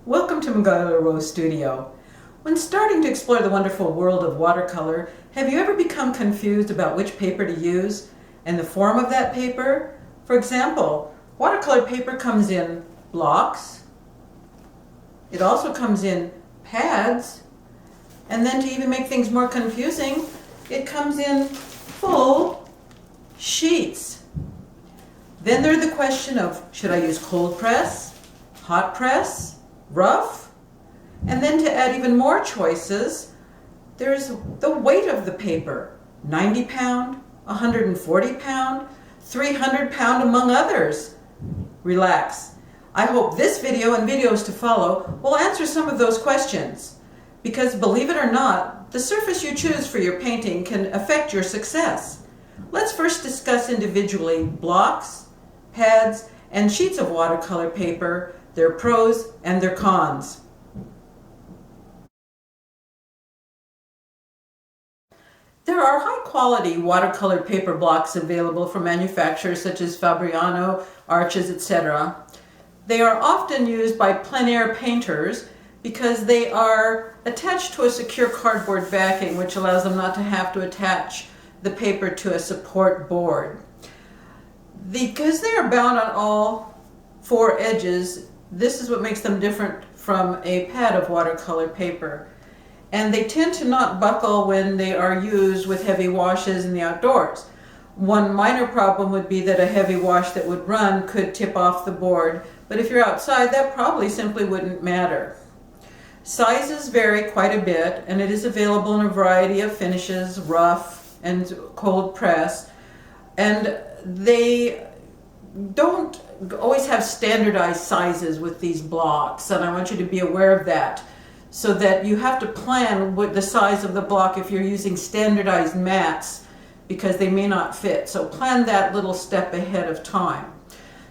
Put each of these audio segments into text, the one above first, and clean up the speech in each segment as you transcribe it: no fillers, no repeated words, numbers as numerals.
Welcome to Magalo Studio. When starting to explore the wonderful world of watercolor, have you ever become confused about which paper to use and the form of that paper? For example, watercolor paper comes in blocks, it also comes in pads, and then to even make things more confusing, it comes in full sheets. Then there's the question of, should I use cold press, hot press, rough? And then to add even more choices, there's the weight of the paper, 90 pound, 140 pound, 300 pound, among others. Relax. I hope this video and videos to follow will answer some of those questions, because believe it or not, the surface you choose for your painting can affect your success. Let's first discuss individually blocks, pads, and sheets of watercolor paper, their pros and their cons. There are high-quality watercolor paper blocks available from manufacturers such as Fabriano, Arches, etc. They are often used by plein air painters because they are attached to a secure cardboard backing, which allows them not to have to attach the paper to a support board. Because they are bound on all four edges, this is what makes them different from a pad of watercolor paper. And they tend to not buckle when they are used with heavy washes in the outdoors. One minor problem would be that a heavy wash that would run could tip off the board, but if you're outside, that probably simply wouldn't matter. Sizes vary quite a bit, and it is available in a variety of finishes, rough and cold press, and they don't always have standardized sizes with these blocks, and I want you to be aware of that, so that you have to plan with the size of the block if you're using standardized mats, because they may not fit. So plan that little step ahead of time.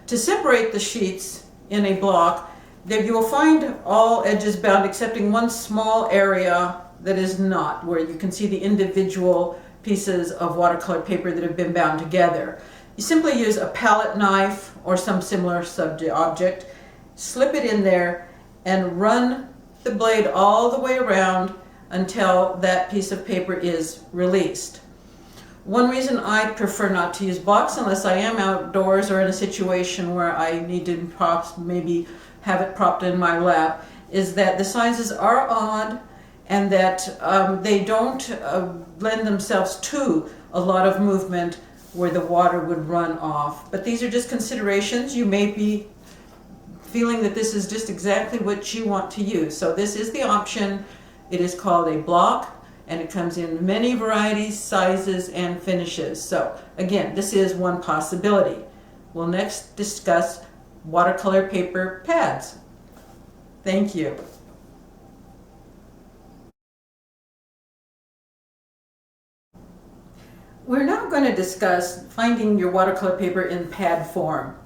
To separate the sheets in a block, there you will find all edges bound excepting one small area that is not, where you can see the individual pieces of watercolor paper that have been bound together. You simply use a palette knife or some similar object, slip it in there, and run the blade all the way around until that piece of paper is released. One reason I prefer not to use blocks unless I am outdoors or in a situation where I need to maybe have it propped in my lap is that the sizes are odd and that they don't lend themselves to a lot of movement where the water would run off. But these are just considerations. You may be feeling that this is just exactly what you want to use. So this is the option. It is called a block, and it comes in many varieties, sizes, and finishes. So again, this is one possibility. We'll next discuss watercolor paper pads. Thank you. We're now going to discuss finding your watercolor paper in pad form.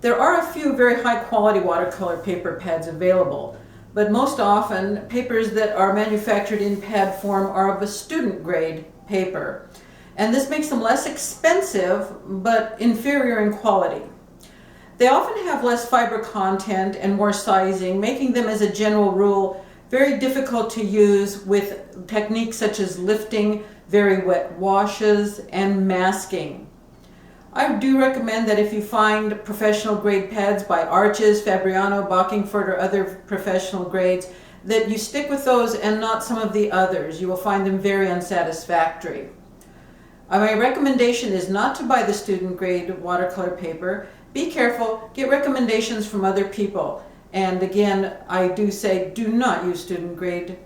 There are a few very high quality watercolor paper pads available, but most often papers that are manufactured in pad form are of a student grade paper. And this makes them less expensive, but inferior in quality. They often have less fiber content and more sizing, making them as a general rule very difficult to use with techniques such as lifting, very wet washes, and masking. I do recommend that if you find professional grade pads by Arches, Fabriano, Bockingford, or other professional grades, that you stick with those and not some of the others. You will find them very unsatisfactory. My recommendation is not to buy the student grade watercolor paper. Be careful, get recommendations from other people. And again, I do say do not use student grade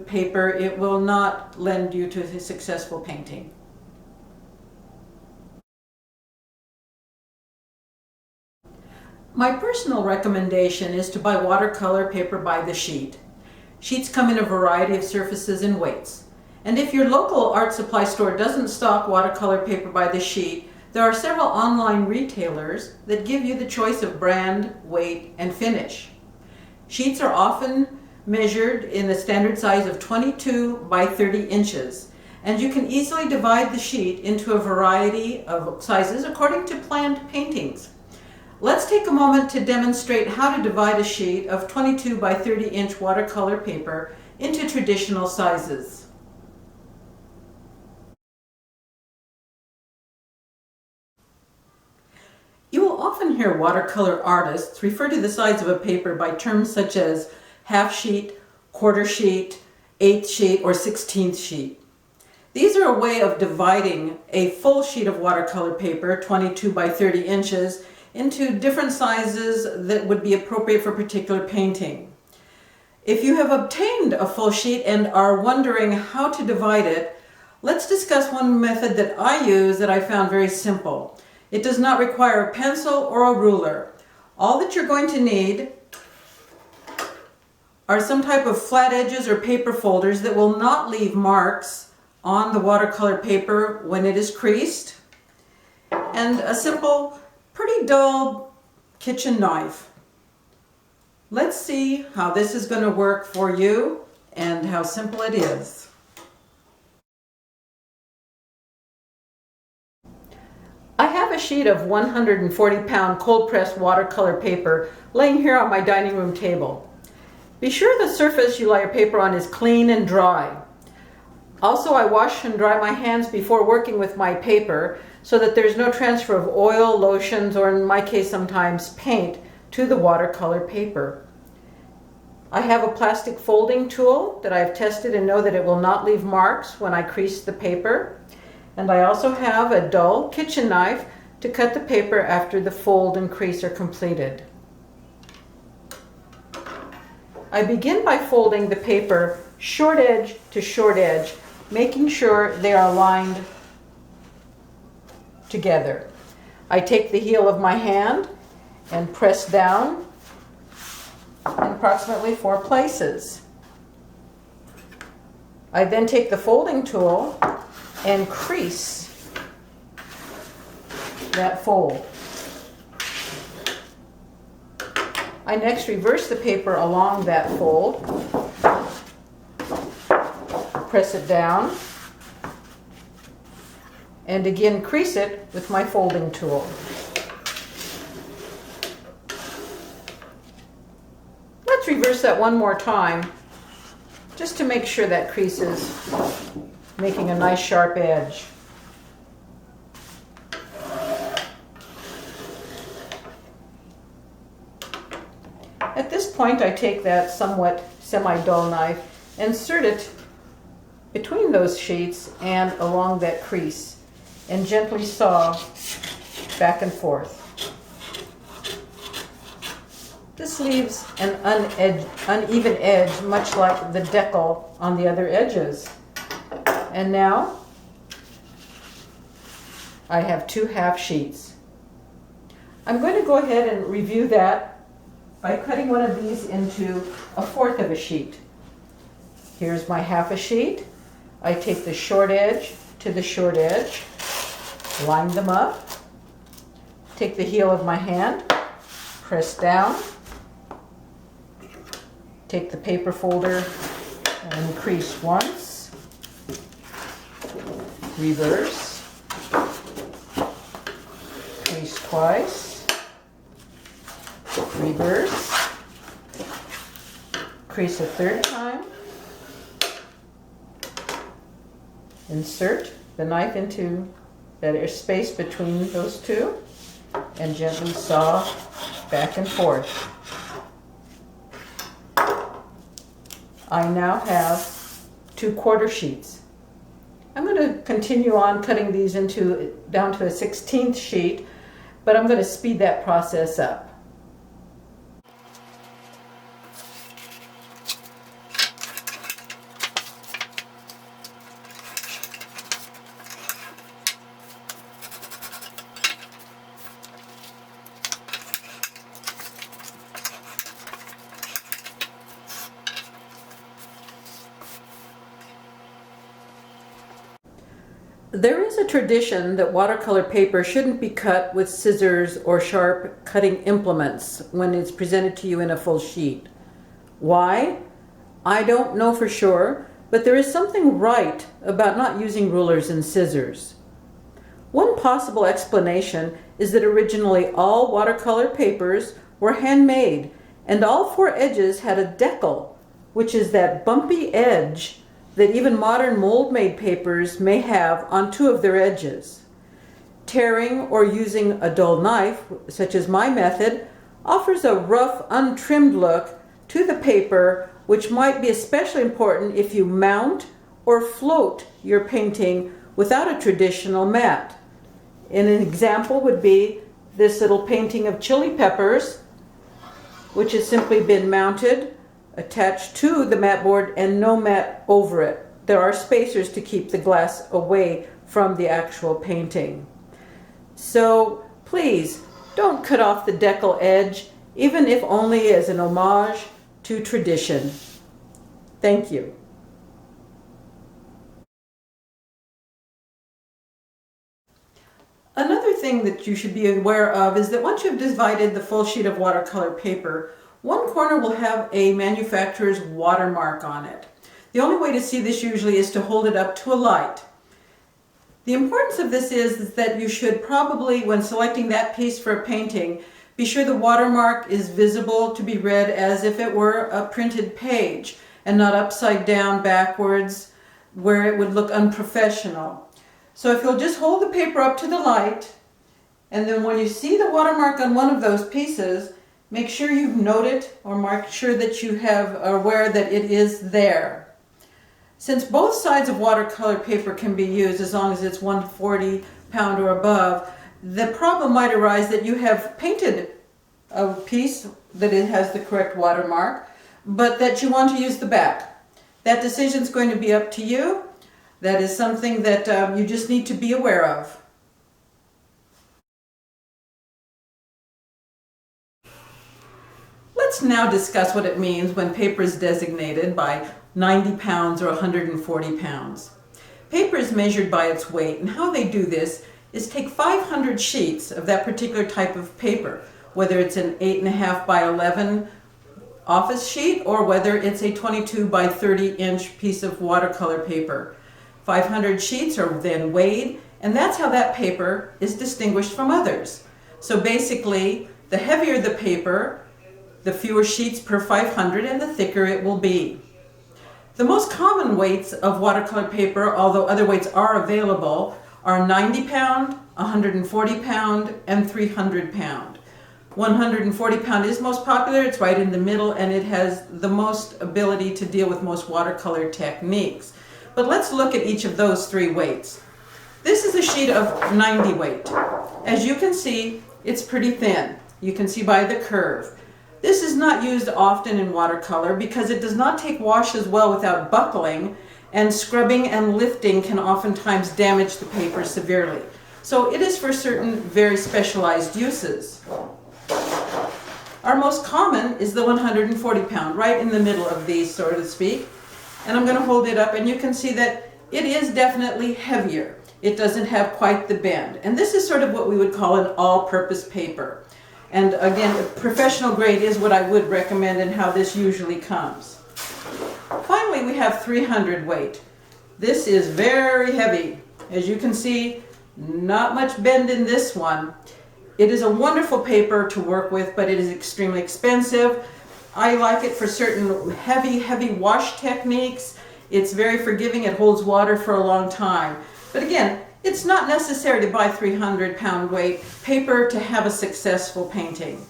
paper. It will not lend you to a successful painting. My personal recommendation is to buy watercolor paper by the sheet. Sheets come in a variety of surfaces and weights. And if your local art supply store doesn't stock watercolor paper by the sheet, there are several online retailers that give you the choice of brand, weight, and finish. Sheets are often measured in the standard size of 22 by 30 inches, and you can easily divide the sheet into a variety of sizes according to planned paintings. Let's take a moment to demonstrate how to divide a sheet of 22 by 30 inch watercolor paper into traditional sizes. You will often hear watercolor artists refer to the size of a paper by terms such as half sheet, quarter sheet, eighth sheet, or 16th sheet. These are a way of dividing a full sheet of watercolor paper, 22 by 30 inches, into different sizes that would be appropriate for particular painting. If you have obtained a full sheet and are wondering how to divide it, let's discuss one method that I use that I found very simple. It does not require a pencil or a ruler. All that you're going to need are some type of flat edges or paper folders that will not leave marks on the watercolor paper when it is creased, and a simple, pretty dull kitchen knife. Let's see how this is going to work for you and how simple it is. I have a sheet of 140-pound cold-pressed watercolor paper laying here on my dining room table. Be sure the surface you lay your paper on is clean and dry. Also, I wash and dry my hands before working with my paper so that there's no transfer of oil, lotions, or in my case sometimes paint to the watercolor paper. I have a plastic folding tool that I've tested and know that it will not leave marks when I crease the paper. And I also have a dull kitchen knife to cut the paper after the fold and crease are completed. I begin by folding the paper short edge to short edge, making sure they are aligned together. I take the heel of my hand and press down in approximately 4 places. I then take the folding tool and crease that fold. I next reverse the paper along that fold, press it down, and again crease it with my folding tool. Let's reverse that one more time just to make sure that crease is making a nice sharp edge. At this point, I take that somewhat semi-dull knife, insert it between those sheets and along that crease, and gently saw back and forth. This leaves an uneven edge, much like the decal on the other edges. And now I have 2 half sheets. I'm going to go ahead and review that by cutting one of these into a 1/4 of a sheet. Here's my half a sheet. I take the short edge to the short edge, line them up, take the heel of my hand, press down, take the paper folder and crease once, reverse, crease twice, reverse, crease a 3rd time, insert the knife into that space between those two, and gently saw back and forth. I now have 2 quarter sheets. I'm going to continue on cutting these down to a 16th sheet, but I'm going to speed that process up. There is a tradition that watercolor paper shouldn't be cut with scissors or sharp cutting implements when it's presented to you in a full sheet. Why? I don't know for sure, but there is something right about not using rulers and scissors. One possible explanation is that originally all watercolor papers were handmade, and all four edges had a decal, which is that bumpy edge that even modern mold-made papers may have on two of their edges. Tearing or using a dull knife, such as my method, offers a rough, untrimmed look to the paper, which might be especially important if you mount or float your painting without a traditional mat. And an example would be this little painting of chili peppers, which has simply been mounted, attached to the mat board, and no mat over it. There are spacers to keep the glass away from the actual painting. So please don't cut off the decal edge, even if only as an homage to tradition. Thank you. Another thing that you should be aware of is that once you've divided the full sheet of watercolor paper, one corner will have a manufacturer's watermark on it. The only way to see this usually is to hold it up to a light. The importance of this is that you should probably, when selecting that piece for a painting, be sure the watermark is visible to be read as if it were a printed page and not upside down backwards where it would look unprofessional. So if you'll just hold the paper up to the light, and then when you see the watermark on one of those pieces, make sure you've noted or mark sure that you are aware that it is there. Since both sides of watercolor paper can be used as long as it's 140 pound or above, the problem might arise that you have painted a piece that it has the correct watermark, but that you want to use the back. That decision is going to be up to you. That is something that you just need to be aware of. Let's now discuss what it means when paper is designated by 90 pounds or 140 pounds. Paper is measured by its weight, and how they do this is take 500 sheets of that particular type of paper, whether it's an 8.5 by 11 office sheet or whether it's a 22 by 30 inch piece of watercolor paper. 500 sheets are then weighed, and that's how that paper is distinguished from others. So basically, the heavier the paper, the fewer sheets per 500 and the thicker it will be. The most common weights of watercolor paper, although other weights are available, are 90 pound, 140 pound, and 300 pound. 140 pound is most popular, it's right in the middle, and it has the most ability to deal with most watercolor techniques. But let's look at each of those three weights. This is a sheet of 90 weight. As you can see, it's pretty thin. You can see by the curve. This is not used often in watercolor because it does not take washes well without buckling, and scrubbing and lifting can oftentimes damage the paper severely. So it is for certain very specialized uses. Our most common is the 140 pound, right in the middle of these, so to speak. And I'm going to hold it up, and you can see that it is definitely heavier. It doesn't have quite the bend. And this is sort of what we would call an all-purpose paper. And again, professional grade is what I would recommend and how this usually comes. Finally, we have 300 weight. This is very heavy. As you can see, not much bend in this one. It is a wonderful paper to work with, but it is extremely expensive. I like it for certain heavy wash techniques. It's very forgiving. It holds water for a long time. But again, it's not necessary to buy 300 pound weight paper to have a successful painting.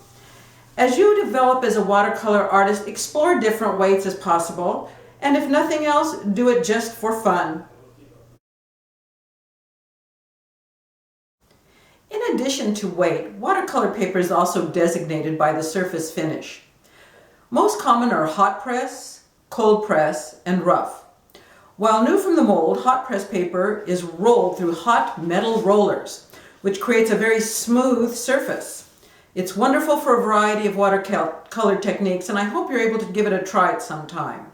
As you develop as a watercolor artist, explore different weights as possible, and if nothing else, do it just for fun. In addition to weight, watercolor paper is also designated by the surface finish. Most common are hot press, cold press, and rough. While new from the mold, hot press paper is rolled through hot metal rollers, which creates a very smooth surface. It's wonderful for a variety of watercolor techniques, and I hope you're able to give it a try at some time.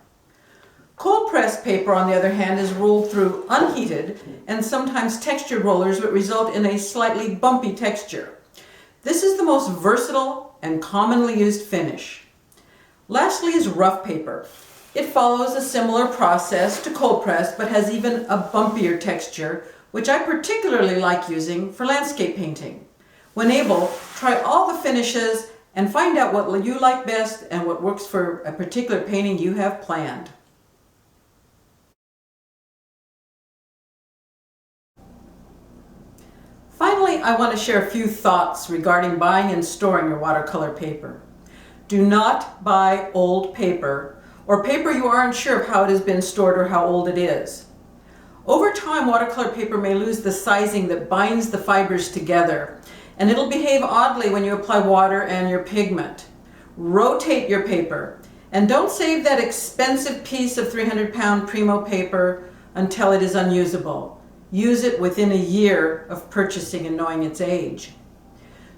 Cold press paper, on the other hand, is rolled through unheated and sometimes textured rollers that result in a slightly bumpy texture. This is the most versatile and commonly used finish. Lastly is rough paper. It follows a similar process to cold press, but has even a bumpier texture which I particularly like using for landscape painting. When able, try all the finishes and find out what you like best and what works for a particular painting you have planned. Finally, I want to share a few thoughts regarding buying and storing your watercolor paper. Do not buy old paper or paper you aren't sure of how it has been stored or how old it is. Over time, watercolor paper may lose the sizing that binds the fibers together, and it'll behave oddly when you apply water and your pigment. Rotate your paper, and don't save that expensive piece of 300-pound Primo paper until it is unusable. Use it within a year of purchasing and knowing its age.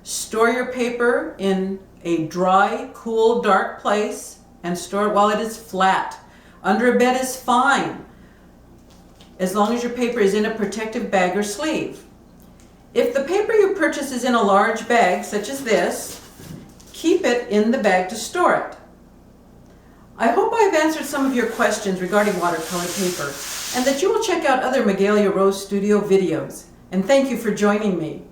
Store your paper in a dry, cool, dark place and store it while it is flat. Under a bed is fine, as long as your paper is in a protective bag or sleeve. If the paper you purchase is in a large bag, such as this, keep it in the bag to store it. I hope I've answered some of your questions regarding watercolor paper, and that you will check out other Magalia Rose Studio videos. And thank you for joining me.